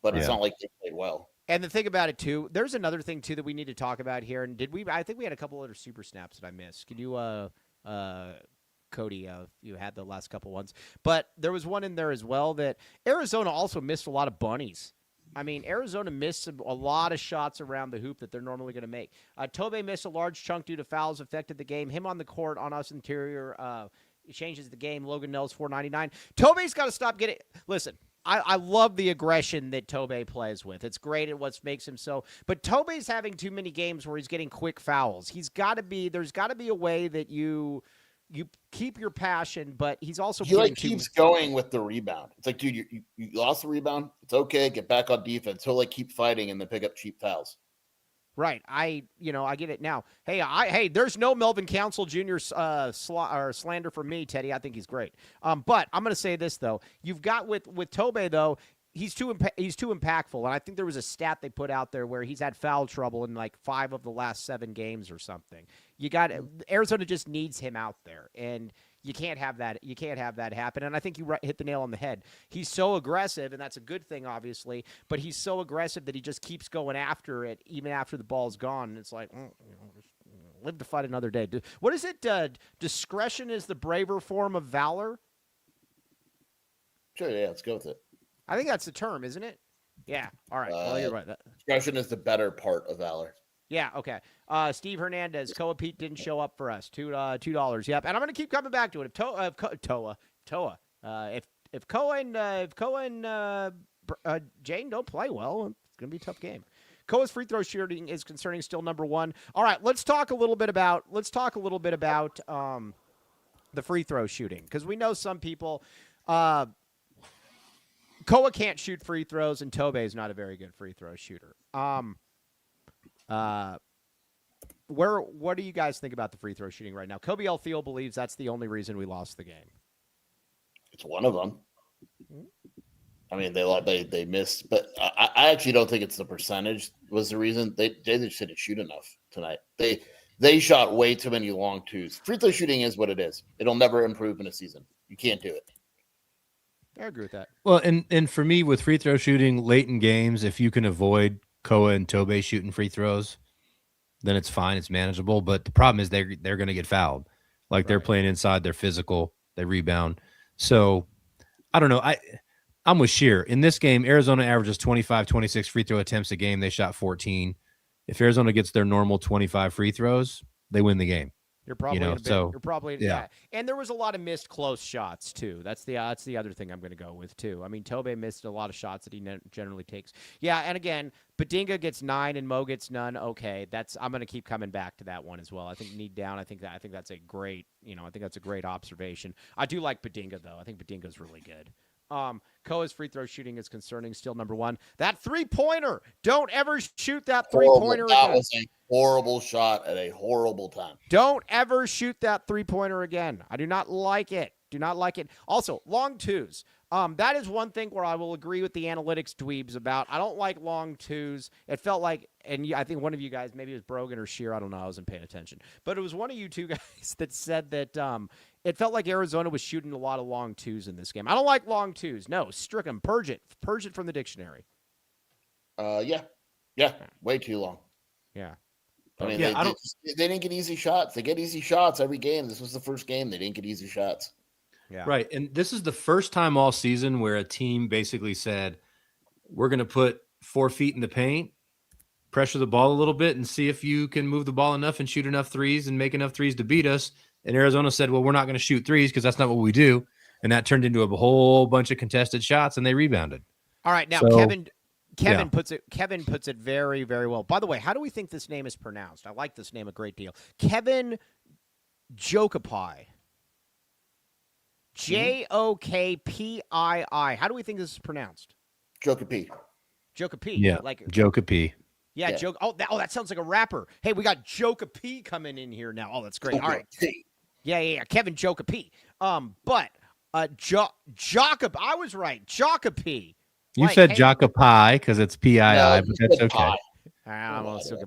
but it's not like they played well. And the thing about it too, there's another thing too that we need to talk about here. And I think we had a couple other super snaps that I missed. Can you, Cody, you had the last couple ones, but there was one in there as well that Arizona also missed a lot of bunnies. I mean, Arizona missed a lot of shots around the hoop that they're normally going to make. Tobe missed a large chunk due to fouls affected the game. Him on the court on us interior changes the game. Logan Nell's $4.99. Tobe's got to stop getting. Listen, I love the aggression that Tobe plays with. It's great at what makes him so. But Tobe's having too many games where he's getting quick fouls. There's got to be a way that you keep your passion, but he's also keeps going with the rebound. It's like, dude, you lost the rebound. It's okay. Get back on defense. He'll keep fighting and then pick up cheap fouls. Right. I get it now. Hey, there's no Melvin Council Jr. Slander for me, Teddy. I think he's great. But I'm going to say this though. You've got with Tobe though. He's too impactful, and I think there was a stat they put out there where he's had foul trouble in like 5 of the last 7 games or something. Arizona just needs him out there, and you can't have that. You can't have that happen. And I think you hit the nail on the head. He's so aggressive, and that's a good thing, obviously. But he's so aggressive that he just keeps going after it, even after the ball's gone. And it's like, just live to fight another day. What is it? Discretion is the braver form of valor. Sure, yeah, let's go with it. I think that's the term, isn't it? Yeah. All right. Well, you're right. Discretion is the better part of valor. Yeah. Okay. Steve Hernandez, Koa Pete didn't show up for us. $2. Yep. And I'm going to keep coming back to it. If Koa and Jane don't play well, it's going to be a tough game. Koa's free throw shooting is concerning, still number 1. All right. Let's talk a little bit about the free throw shooting, because we know some people. Koa can't shoot free throws, and Tobe is not a very good free throw shooter. What do you guys think about the free throw shooting right now? Kobe L. Thiel believes that's the only reason we lost the game. It's one of them. I mean, they missed, but I actually don't think it's the percentage was the reason. They just didn't shoot enough tonight. They shot way too many long twos. Free throw shooting is what it is. It'll never improve in a season. You can't do it. I agree with that. Well, and for me, with free throw shooting late in games, if you can avoid Koa and Tobe shooting free throws, then it's fine. It's manageable. But the problem is they're going to get fouled. They're playing inside. They're physical. They rebound. So I don't know. I'm with Sheer. In this game, Arizona averages 25, 26 free throw attempts a game. They shot 14. If Arizona gets their normal 25 free throws, they win the game. You're probably yeah. And there was a lot of missed close shots too. That's the other thing I'm going to go with too. I mean, Tobe missed a lot of shots that he generally takes. Yeah, and again, Badinga gets 9 and Mo gets none. Okay, I'm going to keep coming back to that one as well. I think need down. I think that's a great observation. I do like Badinga though. I think Badinga's really good. Koa's free throw shooting is concerning, still number 1. That 3-pointer. Don't ever shoot that 3-pointer again. That was a horrible shot at a horrible time. Don't ever shoot that 3-pointer again. I do not like it. Also, long twos. That is one thing where I will agree with the analytics dweebs about. I don't like long twos. It felt like, and I think one of you guys, maybe it was Brogan or Sheer, I don't know, I wasn't paying attention. But it was one of you two guys that said that it felt like Arizona was shooting a lot of long twos in this game. I don't like long twos. No, strict them. Purge it from the dictionary. Yeah, way too long. Yeah. I mean, they didn't get easy shots. They get easy shots every game. This was the first game they didn't get easy shots. Yeah. Right. And this is the first time all season where a team basically said, we're going to put 4 feet in the paint, pressure the ball a little bit, and see if you can move the ball enough and shoot enough threes and make enough threes to beat us. And Arizona said, well, we're not going to shoot threes because that's not what we do. And that turned into a whole bunch of contested shots, and they rebounded. All right, now So, Kevin puts it very, very well. By the way, how do we think this name is pronounced? I like this name a great deal. Kevin Jokapii. Jokpii. How do we think this is pronounced? Joker-P. Jokapii. Yeah, Like Joker-P. Yeah, Yeah. Joke. Oh, that sounds like a rapper. Hey, we got Jokapii coming in here now. Oh, that's great. All right. Yeah. Kevin Jokapii. But Jokapii. I was right. Jokapii. You Like, said hey, Jokapii because it's PII, No, but that's okay. pie. I'll still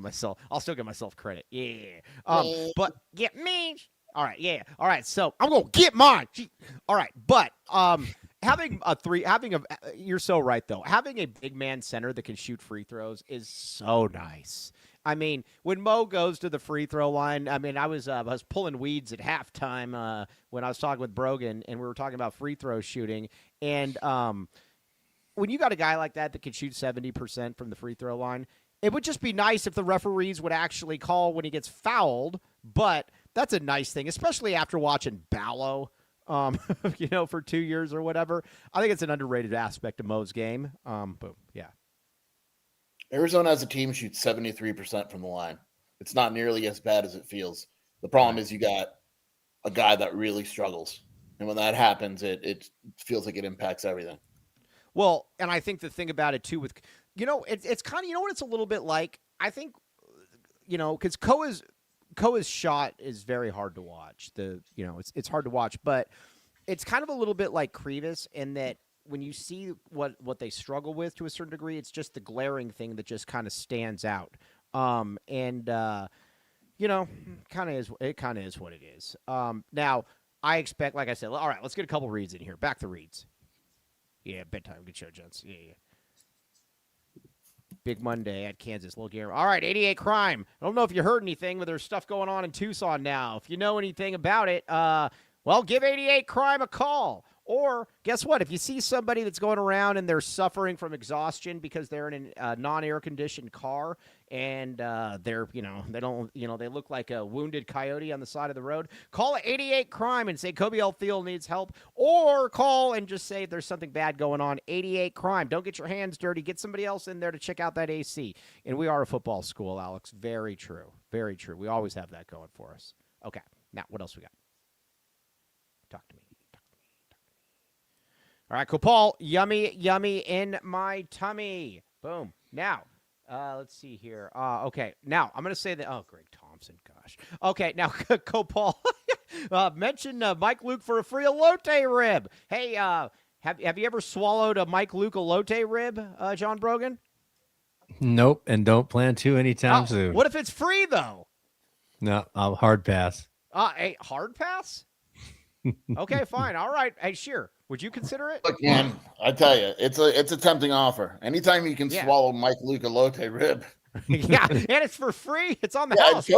give myself credit. Yeah. But get me. All right. Yeah. All right. So I'm gonna get mine. All right. But you're so right though. Having a big man center that can shoot free throws is so nice. I mean, when Mo goes to the free throw line, I mean, I was pulling weeds at halftime when I was talking with Brogan, and we were talking about free throw shooting. And when you got a guy like that can shoot 70% from the free throw line, it would just be nice if the referees would actually call when he gets fouled. But that's a nice thing, especially after watching Ballo, for 2 years or whatever. I think it's an underrated aspect of Mo's game. But yeah. Arizona as a team shoots 73% from the line. It's not nearly as bad as it feels. The problem is you got a guy that really struggles. And when that happens, it feels like it impacts everything. Well, and I think the thing about it too with, it's kind of, what it's a little bit like, I think, because Koa's shot is very hard to watch. It's hard to watch, but it's kind of a little bit like Krivas in that when you see what they struggle with to a certain degree, it's just the glaring thing that just kind of stands out. Kind of is what it is. Now I expect, like I said, all right, let's get a couple reads in here. Back the reads. Yeah, bedtime. Good show, gents. Yeah. Big Monday at Kansas. Little game. All right, 88 Crime. I don't know if you heard anything, but there's stuff going on in Tucson now. If you know anything about it, give 88 Crime a call. Or guess what? If you see somebody that's going around and they're suffering from exhaustion because they're in a non-air conditioned car and they look like a wounded coyote on the side of the road, call 88 Crime and say Kobe L. Thiel needs help, or call and just say there's something bad going on. 88 Crime. Don't get your hands dirty. Get somebody else in there to check out that AC. And we are a football school, Alex. Very true. Very true. We always have that going for us. Okay. Now, what else we got? Talk to me. All right, cool. Paul, yummy in my tummy. Boom. Now, let's see here. Okay, now I'm going to say that. Oh, Greg Thompson, gosh. Okay, now, Paul, mention Mike Luke for a free elote rib. Hey, have you ever swallowed a Mike Luke elote rib, John Brogan? Nope, and don't plan to anytime soon. What if it's free, though? No, I'll hard pass. A hard pass? Okay, fine. All right. Hey, sure. Would you consider it? Look, man, I tell you, it's a tempting offer. Anytime you can swallow Mike Luke elote rib. Yeah, and it's for free. It's on the house.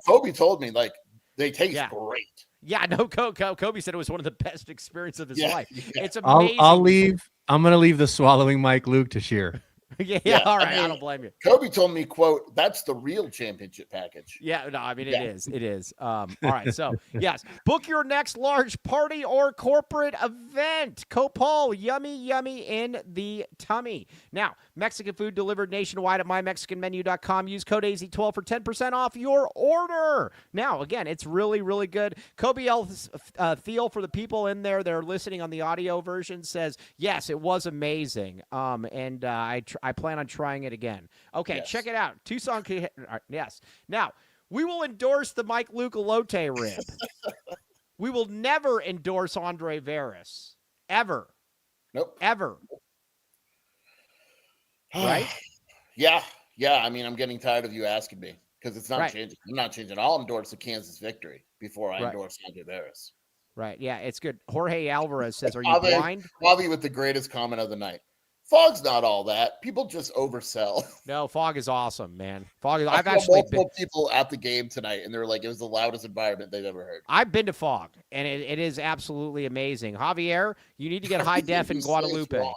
Kobe told me, like, they taste great. Yeah, no, Kobe said it was one of the best experiences of his life. Yeah. It's amazing. I'll leave. I'm going to leave the swallowing Mike Luke to Sheer. Yeah, all right. I don't blame you. Kobe told me, quote, that's the real championship package. Yeah, no, I mean, it is. It is. All right. So, yes, book your next large party or corporate event. Copal, yummy in the tummy. Now, Mexican food delivered nationwide at mymexicanmenu.com. Use code AZ12 for 10% off your order. Now, again, it's really, really good. Kobe L. Thiel, for the people in there that are listening on the audio version, says, yes, it was amazing. And I plan on trying it again. Okay, yes. Check it out. Tucson. Yes. Now, we will endorse the Mike Luke elote rib. We will never endorse Andre Veras. Ever. Nope. Ever. Right? Yeah. I mean, I'm getting tired of you asking me because it's not changing. I'm not changing. I'll endorse the Kansas victory before I endorse Andre Veras. Right. Yeah, it's good. Jorge Alvarez says, are you blind? Bobby with the greatest comment of the night. Fog's not all that. People just oversell. No, Fog is awesome, man. Fog is. I I've saw actually multiple people at the game tonight, and they're like, it was the loudest environment they've ever heard. I've been to Fog, and it is absolutely amazing. Javier, you need to get high def in You say it's Guadalupe. wrong.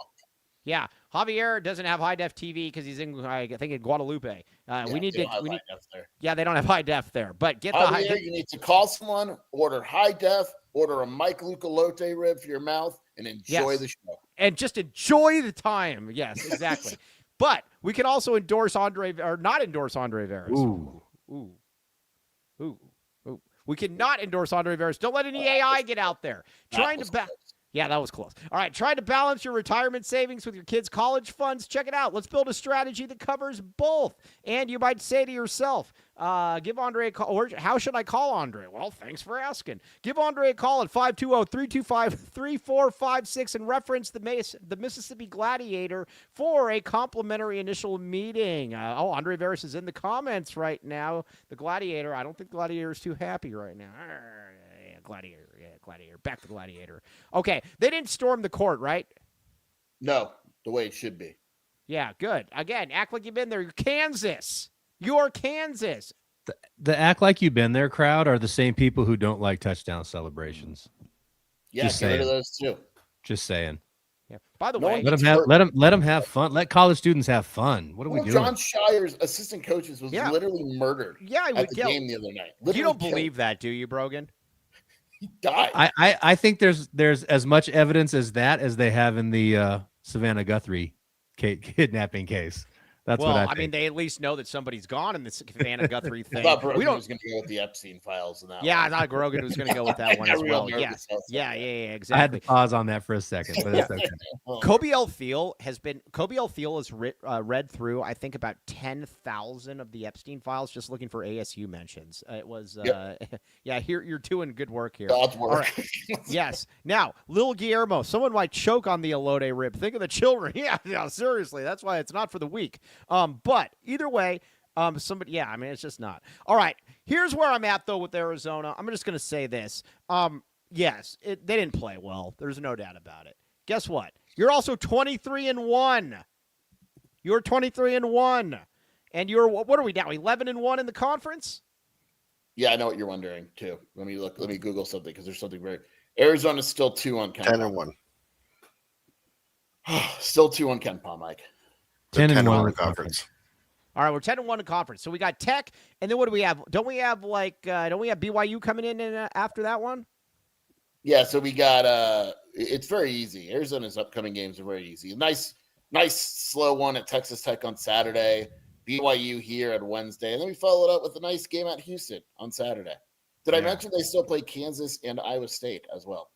Yeah, Javier doesn't have high def TV because he's in, I think, in Guadalupe. We need They to. don't have We high need. def there. Yeah, they don't have high def there, but get the high. Javier, you need to call someone, order high def, order a Mike Luca Lotte rib for your mouth, and enjoy Yes. the show. And just enjoy the time. Yes, exactly. But we can also endorse Andre or not endorse Andre Veras. Ooh. Ooh. We cannot endorse Andre Veras. Don't let any AI get out there trying to close. Yeah, that was close. All right, trying to balance your retirement savings with your kids' college funds. Check it out. Let's build a strategy that covers both. And you might say to yourself, give Andre a call. Or how should I call Andre? Well, thanks for asking. Give Andre a call at 520-325-3456 and reference the Mississippi Gladiator for a complimentary initial meeting. Andre Veras is in the comments right now. The Gladiator. I don't think the Gladiator is too happy right now. Gladiator. Yeah, Gladiator. Back to Gladiator. Okay, they didn't storm the court, right? No, the way it should be. Yeah, good. Again, act like you've been there. You're Kansas. You're Kansas. The act like you've been there crowd are the same people who don't like touchdown celebrations. Yeah, Just get rid of saying. those too. Just saying. Yeah. By the No way, one- Let them have fun. Let college students have fun. What are we doing? John Shire's assistant coaches was Yeah. literally murdered yeah, at the game the other night. you Literally don't killed. believe that, do you, Brogan? He died. I think there's as much evidence as that as they have in the Savannah Guthrie kidnapping case. That's well, what I I think. mean, they at least know that somebody's gone in this Savannah Guthrie I thing. thought Brogan We don't. was going to go with the Epstein files and that. Yeah, I one. thought Grogan was going to go with that one got as real well. nervous Yeah, about that. yeah, I had to exactly. pause on that for a second, but it's okay. Oh, Kobe L. Thiel has read through, I think, about 10,000 of the Epstein files just looking for ASU mentions. It was, yeah, here you're doing good work here. God's work. All right. Yes. Now, Lil Guillermo, someone might choke on the elote rib. Think of the children. Yeah, seriously. That's why it's not for the weak. But either way, somebody, yeah, I mean, it's just not. All right. Here's where I'm at, though, with Arizona. I'm just going to say this. Yes, they didn't play well. There's no doubt about it. Guess what? You're also 23-1. You're 23-1. And you're, what are we now, 11-1 in the conference? Yeah, I know what you're wondering too. Let me look. Let me Google something because there's something very. Arizona's still 2 on Ken. 10-1. Still 2 on Ken Palm, Mike. 10-1 in in the the conference. All right, we're 10-1 in conference. So we got Tech, and then what do we have? Don't we have BYU coming in after that one? Yeah, so we got it's very easy. Arizona's upcoming games are very easy. Nice slow one at Texas Tech on Saturday. BYU here on Wednesday, and then we follow it up with a nice game at Houston on Saturday. Did I mention they still play Kansas and Iowa State as well?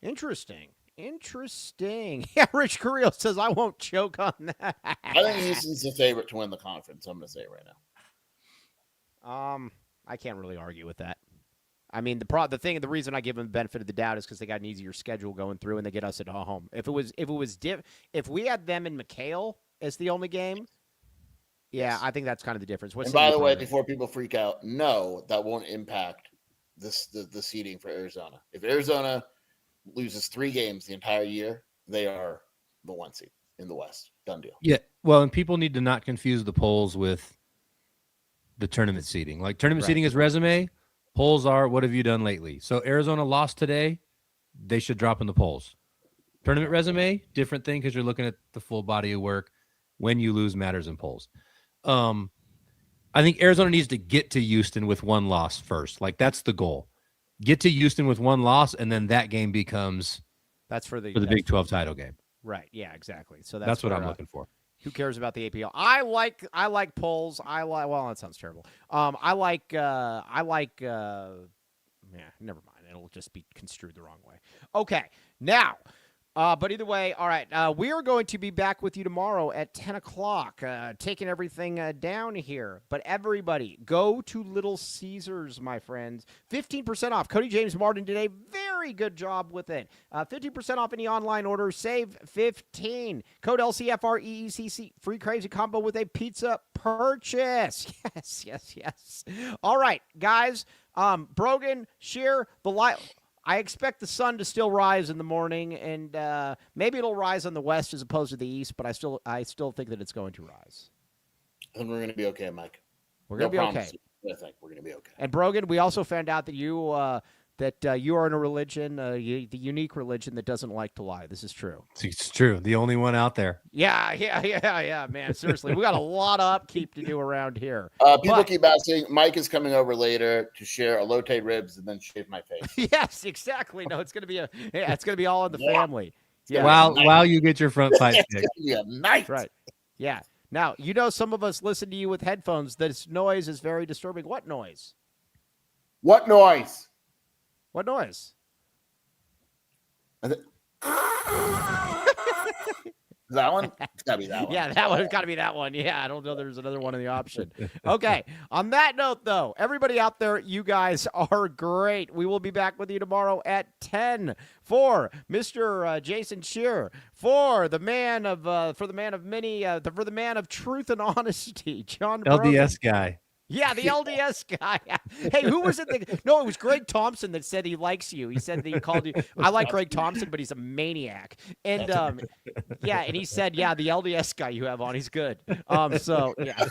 Interesting. Yeah, Rich Carrillo says I won't choke on that. I think Houston's the favorite to win the conference. I'm going to say it right now. I can't really argue with that. I mean, the reason I give them the benefit of the doubt is because they got an easier schedule going through, and they get us at home. If we had them in McHale as the only game, yeah, Yes. I think that's kind of the difference. And by the way, before people freak out, no, that won't impact the seeding for Arizona. If Arizona loses 3 games the entire year, they are the 1 seed in the West. Done deal. Yeah, well, and people need to not confuse the polls with the tournament seeding. Like tournament seeding is resume. Polls are what have you done lately. So Arizona lost today, they should drop in the polls. Tournament resume, different thing because you're looking at the full body of work. When you lose matters in polls. I think Arizona needs to get to Houston with 1 loss first. Like that's the goal. Get to Houston with 1 loss, and then that game becomes that's for the Big 12 title game. Right. Yeah, exactly. So That's what I'm looking for. Who cares about the APL? I like polls. Well, that sounds terrible. Yeah, never mind. It'll just be construed the wrong way. Okay. Now, but either way, all right. We are going to be back with you tomorrow at 10 o'clock, taking everything down here. But everybody, go to Little Caesars, my friends. 15% off. Cody James Martin today. Very good job with it. 50% off any online order. Save 15. Code LCFREECC. Free crazy combo with a pizza purchase. Yes. All right, guys. Brogan, Shear, the live. I expect the sun to still rise in the morning, and maybe it'll rise on the west as opposed to the east. But I still think that it's going to rise. And we're going to be okay, Mike. We're going to be okay. I think we're going to be okay. And Brogan, we also found out that you are in a religion, the unique religion that doesn't like to lie. This is true. It's true. The only one out there. Yeah, man. Seriously, we got a lot of upkeep to do around here. People keep asking. Mike is coming over later to share elote ribs and then shave my face. Yes, exactly. No, it's gonna be all in the family. Yeah. While you get your front pipe fixed. Yeah, nice. Right. Yeah. Now, some of us listen to you with headphones. This noise is very disturbing. What noise? What noise? What noise? That one? It's got to be that one. Yeah, that one's got to be that one. Yeah, I don't know there's another one in the option. Okay. On that note, though, everybody out there, you guys are great. We will be back with you tomorrow at 10 for Mr. Jason Shearer, for the man of truth and honesty, John Brogan. LDS guy. Yeah, the LDS guy. Hey, who was it? No, it was Greg Thompson that said he likes you. He said that he called you. I like Greg Thompson, but he's a maniac. And yeah, and he said, yeah, the LDS guy you have on, he's good. So yeah,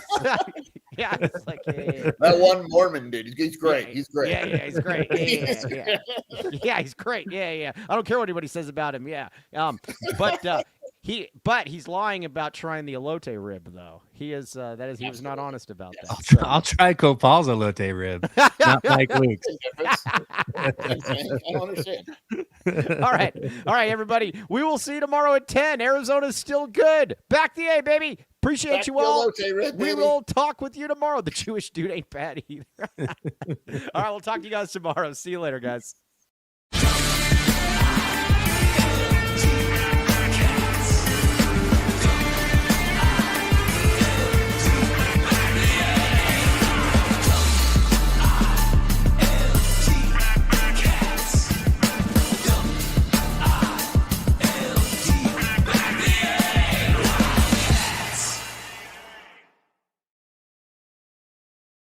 yeah, it's like yeah. That one Mormon dude, he's great. He's great. Yeah, he's great. Yeah, he's great. Yeah. I don't care what anybody says about him. Yeah, but he's lying about trying the elote rib, though. He is he was not honest about that. I'll try Copal's elote rib, not Mike Luke's. I don't understand. All right, everybody. We will see you tomorrow at 10. Arizona's still good. Back the A, baby. Appreciate you all. We will talk with you tomorrow. The Jewish dude ain't bad either. All right, we'll talk to you guys tomorrow. See you later, guys.